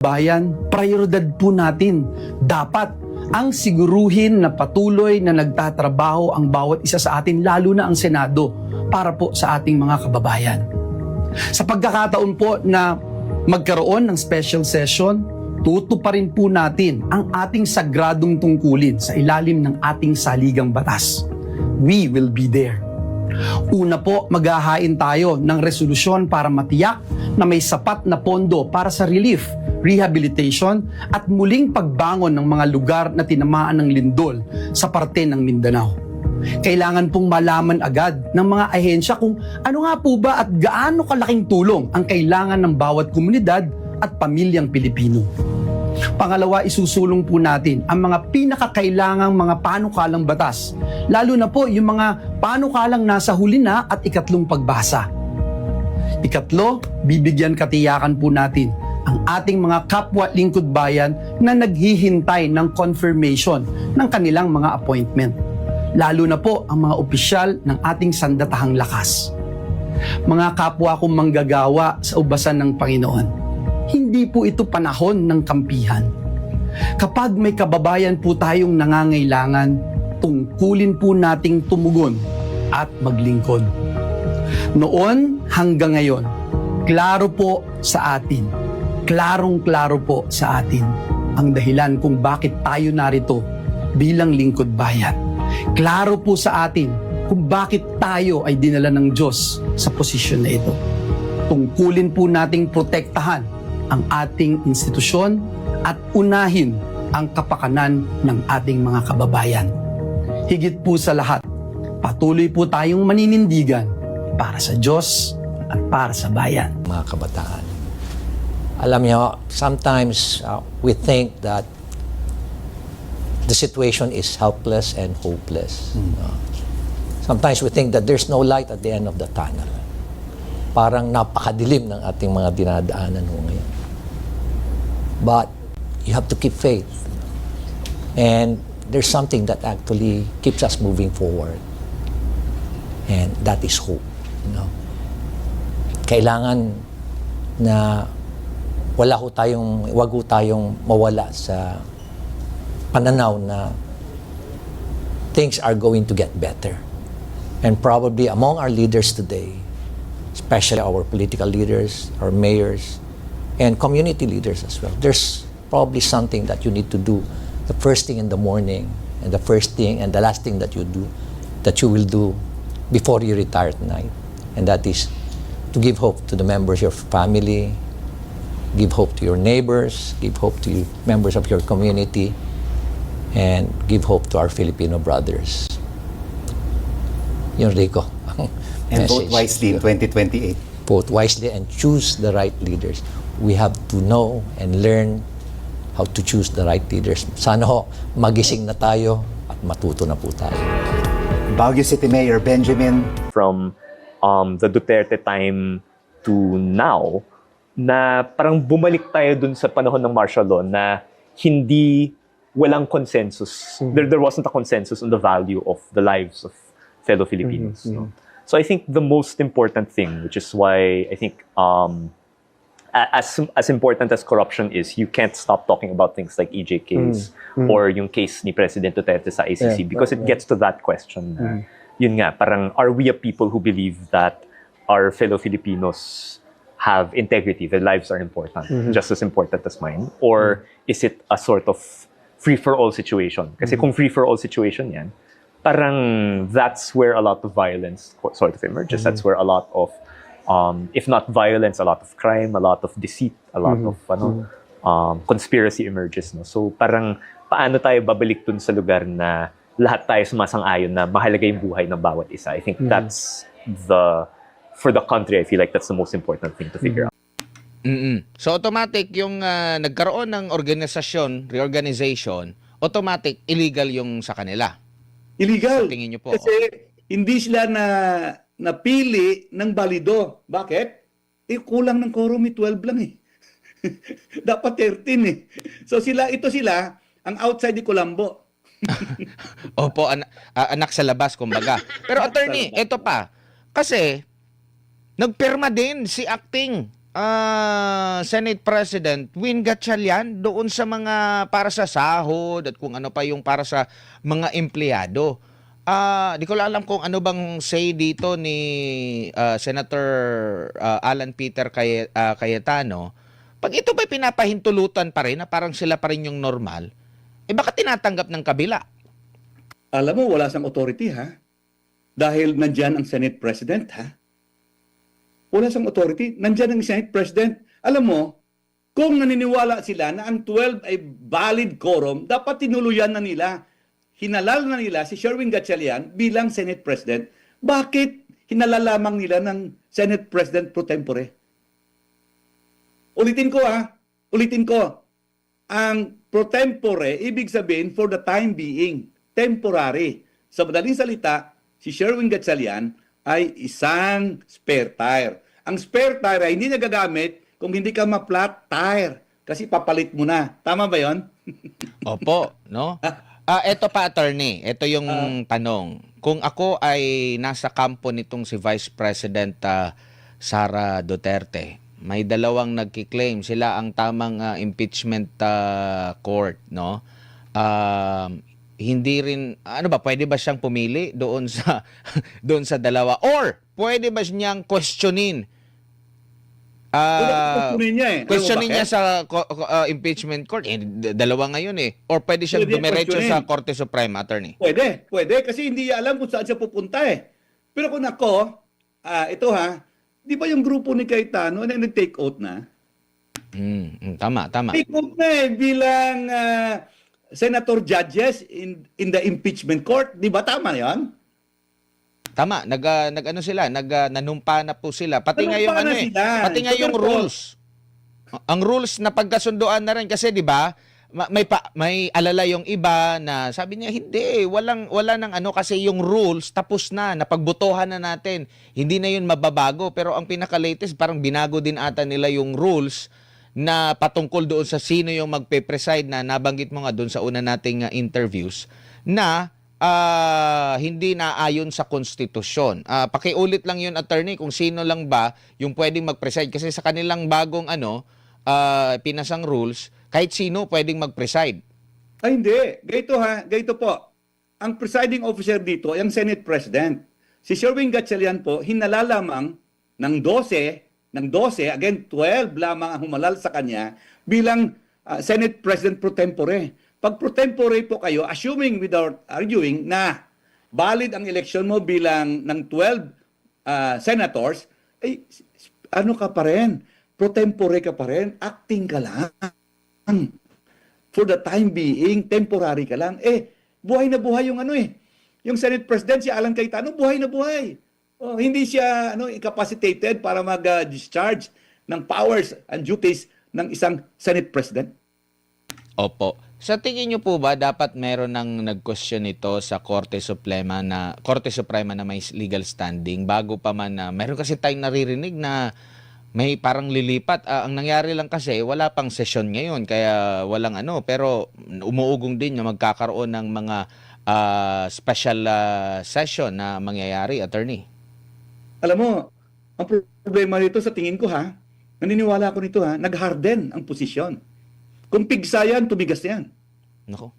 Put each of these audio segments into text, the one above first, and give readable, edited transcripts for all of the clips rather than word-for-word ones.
Bayan, prioridad po natin. Dapat ang siguruhin na patuloy na nagtatrabaho ang bawat isa sa atin, lalo na ang Senado, para po sa ating mga kababayan. Sa pagkakataon po na magkaroon ng special session, tutuparin po natin ang ating sagradong tungkulin sa ilalim ng ating saligang batas. We will be there. Una po, maghahain tayo ng resolusyon para matiyak na may sapat na pondo para sa relief, rehabilitation at muling pagbangon ng mga lugar na tinamaan ng lindol sa parte ng Mindanao. Kailangan pong malaman agad ng mga ahensya kung ano nga po ba at gaano kalaking tulong ang kailangan ng bawat komunidad at pamilyang Pilipino. Pangalawa, isusulong po natin ang mga pinakakailangang mga panukalang batas, lalo na po yung mga panukalang nasa huli na at ikatlong pagbasa. Ikatlo, bibigyan katiyakan po natin ang ating mga kapwa lingkod bayan na naghihintay ng confirmation ng kanilang mga appointment, lalo na po ang mga opisyal ng ating sandatahang lakas. Mga kapwa kong manggagawa sa ubasan ng Panginoon, hindi po ito panahon ng kampihan. Kapag may kababayan po tayong nangangailangan, tungkulin po nating tumugon at maglingkod. Noon hanggang ngayon, klaro po sa atin, klarong-klaro po sa atin ang dahilan kung bakit tayo narito bilang lingkod bayan. Klaro po sa atin kung bakit tayo ay dinala ng Diyos sa posisyon na ito. Tungkulin po nating protektahan ang ating institusyon at unahin ang kapakanan ng ating mga kababayan. Higit po sa lahat, patuloy po tayong maninindigan para sa Diyos at para sa bayan. Mga kabataan, alam niyo, sometimes we think that the situation is helpless and hopeless. Sometimes we think that there's no light at the end of the tunnel. Parang napakadilim ng ating mga dinadaanan ngayon. But you have to keep faith. And there's something that actually keeps us moving forward. And that is hope. Kailangan na wag ho tayong mawala sa pananaw na things are going to get better. And probably among our leaders today, especially our political leaders, our mayors, and community leaders as well, there's probably something that you need to do the first thing in the morning, and the first thing and the last thing that you will do before you retire tonight. And that is to give hope to the members of your family, give hope to your neighbors, give hope to members of your community, and give hope to our Filipino brothers. Yun, Rico. And vote wisely in 2028. Vote wisely and choose the right leaders. We have to know and learn how to choose the right leaders. Sana ho, magising na tayo at matuto na po tayo. Baguio City Mayor Benjamin. From the Duterte time to now, na parang bumalik tayo dun sa panahon ng martial law na walang consensus. There wasn't a consensus on the value of the lives of fellow Filipinos. No? So I think the most important thing, which is why I think as important as corruption is, you can't stop talking about things like EJKs or yung case ni President Duterte sa ICC because it gets to that question. Yun nga, parang are we a people who believe that our fellow Filipinos have integrity, their lives are important, just as important as mine? Or is it a sort of free-for-all situation? Kasi kung free-for-all situation yan, parang that's where a lot of violence sort of emerges. That's where a lot of, if not violence, a lot of crime, a lot of deceit, a lot of conspiracy emerges. No? So parang paano tayo babalik dun sa lugar na lahat tayo sumasang-ayon na mahalaga yung buhay ng bawat isa? I think that's for the country, I feel like that's the most important thing to figure out. So automatic yung nagkaroon ng reorganization, automatic illegal yung sa kanila. Illegal. Sa tingin niyo po? Kasi hindi sila napili ng balido. Bakit? Kulang ng quorum, 12 lang eh. Dapat 13 eh. So ito sila, ang outside ni Colombo. Opo, anak sa labas, kumbaga. Pero attorney, ito pa. Kasi, nagpirma din si acting Senate President Win Gatchalian doon sa mga para sa sahod at kung ano pa yung para sa mga empleyado. Di ko alam kung ano bang say dito ni Senator Alan Peter Cayetano. Pag ito ba'y pinapahintulutan pa rin na parang sila pa rin yung normal, baka tinatanggap ng kabila. Alam mo, wala siyang authority, ha? Dahil nandyan ang Senate President, ha? Wala siyang authority. Nandyan ang Senate President. Alam mo, kung naniniwala sila na ang 12 ay valid quorum, dapat tinuluyan na nila. Hinalal na nila si Sherwin Gatchalian bilang Senate President. Bakit hinalal lamang nila ng Senate President pro tempore? Ulitin ko, ha? Ulitin ko. Ang pro tempore, ibig sabihin for the time being, temporary. Sa madaling salita, si Sherwin Gatchalian ay isang spare tire. Ang spare tire ay hindi nagagamit kung hindi ka ma-flat tire kasi papalit mo na. Tama ba 'yon? Opo, no? Eto pa, attorney. Ito yung tanong. Kung ako ay nasa kampo nitong si Vice President Sara Duterte, may dalawang nagki-claim sila ang tamang impeachment court, no? Hindi rin pwede ba siyang pumili doon sa doon sa dalawa, or pwede ba niyang questionin questionin niya sa impeachment court? Dalawa ngayon or pwede siyang Pwede dumiretso questionin. sa Korte Suprema, attorney? Pwede kasi hindi niya alam kung saan siya pupunta eh. Pero kung ako, ito ha, di ba yung grupo ni Cayetano na nag-take out na? Tama. Take out na bilang senator judges in the impeachment court. Di ba tama yan? Tama, nanumpa na po sila. Pati nga yung Nanumpa na sila. pati nga yung Totoo. rules. Ang rules na pagkasunduan na rin kasi 'di ba? May alala yung iba na sabi niya hindi, wala nang kasi yung rules tapos na, napagbotohan na natin. Hindi na yun mababago, pero ang pinaka-latest parang binago din ata nila yung rules na patungkol doon sa sino yung magpe-preside na nabanggit mo nga doon sa una nating interviews na hindi naayon sa konstitusyon. Pakiulit lang yun, attorney, kung sino lang ba yung pwedeng mag-preside kasi sa kanilang bagong pinasang rules, kahit sino pwedeng mag-preside. Ay hindi. Ganito po. Ang presiding officer dito ay ang Senate President. Si Sherwin Gatchalian po, hinala lamang ng 12, again 12 lamang ang humalal sa kanya bilang Senate President pro tempore. Pag pro tempore po kayo, assuming without arguing na valid ang election mo bilang ng 12 senators, ay ano ka pa rin? Pro tempore ka pa rin, acting ka lang. For the time being, temporary ka lang. Buhay na buhay yung yung Senate President, si Alan Cayetano, buhay na buhay. Hindi siya incapacitated para mag-discharge ng powers and duties ng isang Senate President. Opo. Sa tingin niyo po ba dapat meron ng nag-question ito sa Korte Suprema na may legal standing bago pa man na meron kasi tayong naririnig na may parang lilipat. Ang nangyari lang kasi wala pang session ngayon kaya walang pero umuugong din na magkakaroon ng mga special session na mangyayari, attorney. Alam mo, ang problema nito sa tingin ko naniniwala ako nito nag-harden ang posisyon. Kung pigsa yan, tumigas yan. Nako.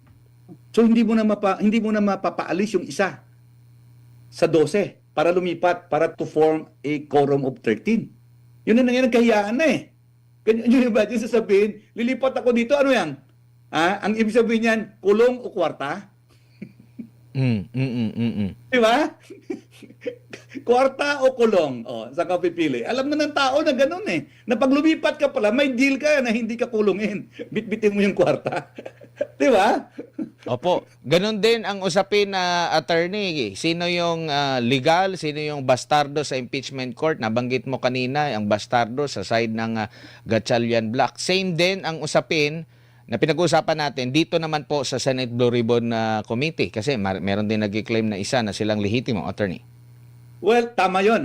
So hindi mo na mapapaalis yung isa sa 12 para lumipat para to form a quorum of 13. Yun na nangyayang kahiyaan na Yun ba? Yung sasabihin, lilipat ako dito, ano yan? Ang ibig sabihin yan, kulong o kwarta? Di ba? Kwarta o kulong? Saan ka pipili? Alam na ng tao na ganun Na pag lumipat ka pala, may deal ka na hindi ka kulungin. Bitbitin mo yung kwarta. Di ba? Opo. Ganon din ang usapin na attorney. Sino yung legal, sino yung bastardo sa impeachment court? Nabanggit mo kanina, ang bastardo sa side ng Gatchalian Black. Same din ang usapin na pinag-uusapan natin dito naman po sa Senate Blue Ribbon Committee kasi meron din nag-claim na isa na silang lehitimo, attorney. Well, tama yun.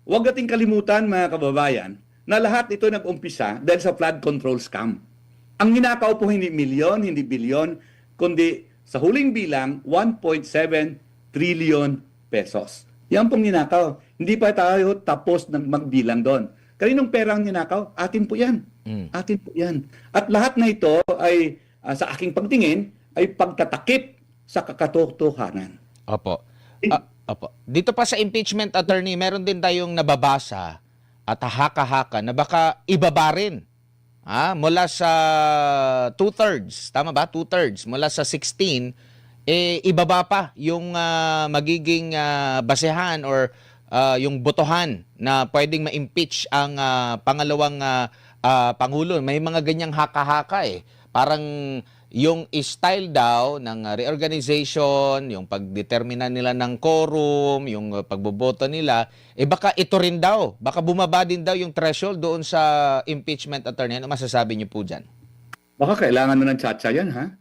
Huwag nating kalimutan, mga kababayan, na lahat ito nag-umpisa dahil sa flood control scam. Ang ninakaw po hindi milyon, hindi bilyon, kundi sa huling bilang, 1.7 trillion pesos. Yan pong ninakaw. Hindi pa tayo tapos ng magbilang doon. Kaninong pera ang ninakaw? Atin po yan. Mm. Atin po yan. At lahat na ito ay, sa aking pagtingin, ay pagtatakip sa kakatotohanan. Opo. Opo. Dito pa sa impeachment, attorney, meron din tayong nababasa at haka-haka na baka ibaba rin. Mula sa 2/3, tama ba? 2/3. Mula sa 16, ibaba pa yung magiging basehan or yung botohan na pwedeng ma-impeach ang pangalawang Pangulo. May mga ganyang haka-haka eh. Parang yung style daw ng reorganization, yung pagdetermina nila ng quorum, yung pagboboto nila, baka ito rin daw. Baka bumaba din daw yung threshold doon sa impeachment, attorney. Ano masasabi niyo po dyan? Baka kailangan na ng tsatsa yan, ha?